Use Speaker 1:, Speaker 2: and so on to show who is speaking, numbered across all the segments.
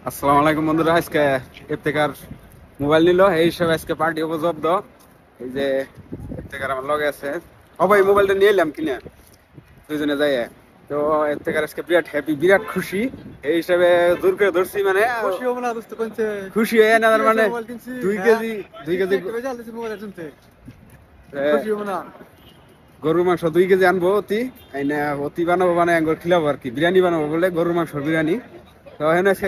Speaker 1: আসসালামু আলাইকুম বন্ধুরা, আজকে ইফতেখার মোবাইল নিল এই হিসাবে আজকে পার্টি উপজব্দ। এই যে ইফতেখার আমার লগে আছে। ভাই মোবাইলটা নিয়ে এলাম কিনা দুইজনে যাই। তো ইফতেখার আজকে বিরাট হ্যাপি, বিরাট খুশি। এই হিসাবে জোর করে ধরছি, মানে খুশি হয়ে না, মানে 2 কেজি গরুর মাংস 2 কেজি আনবো। অতি বানাবো, মানে খিলাবো আর কি, বিরিয়ানি বানাবো বলে, গরুর মাংস বিরিয়ানি। তো হেন আজকে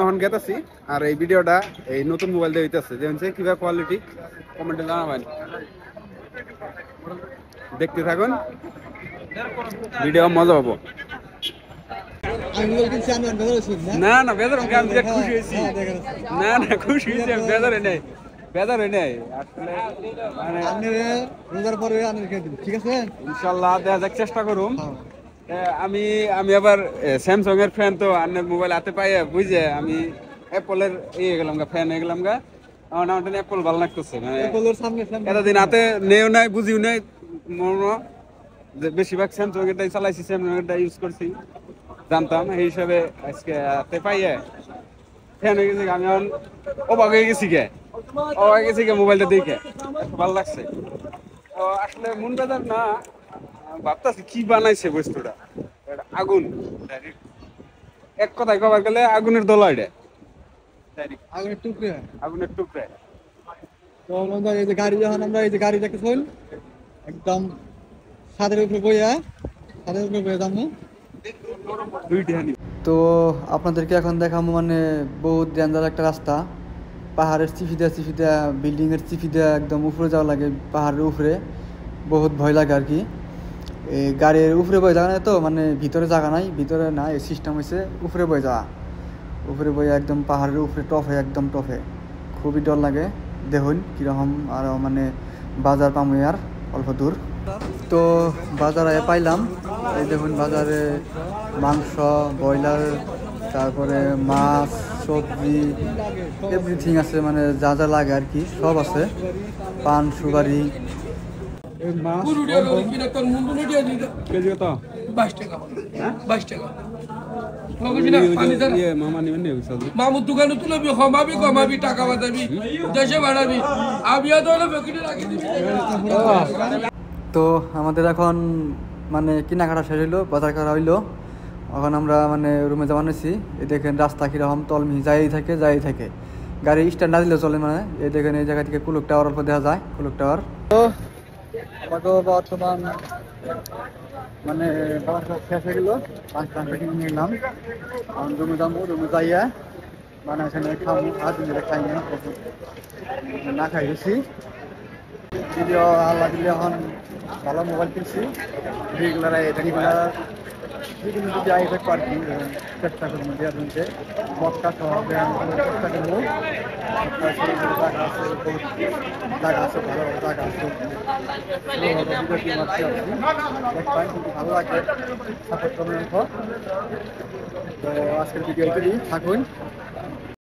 Speaker 1: হন গেতাছি। আর এই ভিডিওটা এই নতুন মোবাইল দিয়ে হইতেছে, যে হচ্ছে কিভাবে কোয়ালিটি কমেন্টে জানাবেন। দেখতে থাকুন, ভিডিও মজা হবো। না না বেজার, আমি খুশি হয়েছি। না না খুশি হয়েছি, আমি বেজারে নেই, বেজারে নেই আসলে। ঠিক আছে, ইনশাল্লাহ দেখা যাক, চেষ্টা করুম। আমি আমি আবার স্যামসাং এর ফ্যান, তো আন্নের মোবাইল হাতে পাইয়া বুঝে আমি অ্যাপলের গেলাম গা, ফ্যান হয়ে গেলাম গা। আমার নামটা অ্যাপল ভালো লাগতেছে, মানে এতদিন হাতে নেও নাই, বুঝিও নাই, বেশিরভাগ স্যামসাং এরটাই চালাইছি, স্যামসাং এরটা ইউজ করছি, জানতাম। এই হিসাবে আজকে হাতে পাইয়া ফ্যান হয়ে গেছি। আমি এখন অবাক হয়ে গেছি মোবাইলটা দেখে ভালো লাগছে। তো আসলে মন বেজার না, ভাবতেছি কি বানাইছে বস্তুটা। আগুন, এক কথায় কবার গেলে আগুনের দলা, এটা আগুনের টুকরে।
Speaker 2: তো বন্ধু, এই যে গাড়ি, যখন আমরা এই যে গাড়ি দেখতেছি একদম ছাদের উপরে বইয়া, ছাদের উপরে বইয়া যাবো। তো আপনাদেরকে এখন দেখাবো, মানে বহুত ডেঞ্জার একটা রাস্তা। পাহাড়ের চিফিদা বিল্ডিং এর চিফিদা একদম উপরে যাওয়া লাগে, পাহাড়ের উপরে বহুত ভয় লাগে আর কি। এই গাড়ির উপরে বয়ে যাওয়া নাই, তো মানে ভিতরে জায়গা নাই, ভিতরে না, এই সিস্টেম হয়েছে উপরে বয়ে যাওয়া। উপরে বয়ে একদম পাহাড়ের উপরে টফে, একদম টফে, খুবই ডর লাগে। দেখুন কীরকম, আর মানে বাজার পামু আর অল্প দূর। তো বাজারে পাইলাম, এই দেখুন বাজারে মাংস, ব্রয়লার, তারপরে মাছ, সবজি, এভরিথিং আছে, মানে যা যা লাগে আর কি সব আছে। পান সুপারি,
Speaker 3: মামুর দোকানে তুলবি, হমাবি কমাবি, টাকা বাঁধাবি, দেশে বাড়াবি, আবিয়া তো
Speaker 2: তো আমাদের এখন মানে কেনাকাটা শেষ হইলো, বাজার করা হইলো। এখন আমরা মানে রুমে জমা নিয়েছি। এই দেখেন রাস্তা কীরকম তলমি যাই থাকে, গাড়ি স্ট্যান্ড না দিলেও চলে। মানে এই দেখেন এই জায়গা থেকে কুলুক টাওয়ার অল্প দেখা যায়, কুলুক টাওয়ার। তো আমাকে বর্তমান মানে শেষ হয়ে গেলো, পাঁচটা কিনে নিলাম। এখন রুমে যাবো, রুমে যাইয়া মানে এখানে খাবো, আজ খাই না খাই গেছি। ভিডিও আল্লাহ দিলে এখন ভালো মোবাইল কিনছি, রেগুলার যদি আই থাকবো আর কি, চেষ্টা করবো দেওয়ার মধ্যে মক্কা সহ চেষ্টা করবো। জায়গা আছে, বহুত জায়গা আছে, ভালো ভালো জায়গা আছে, দেখবেন কিন্তু ভালো লাগে, সাপোর্ট করবেন। তো আজকের ভিডিও থাকুন।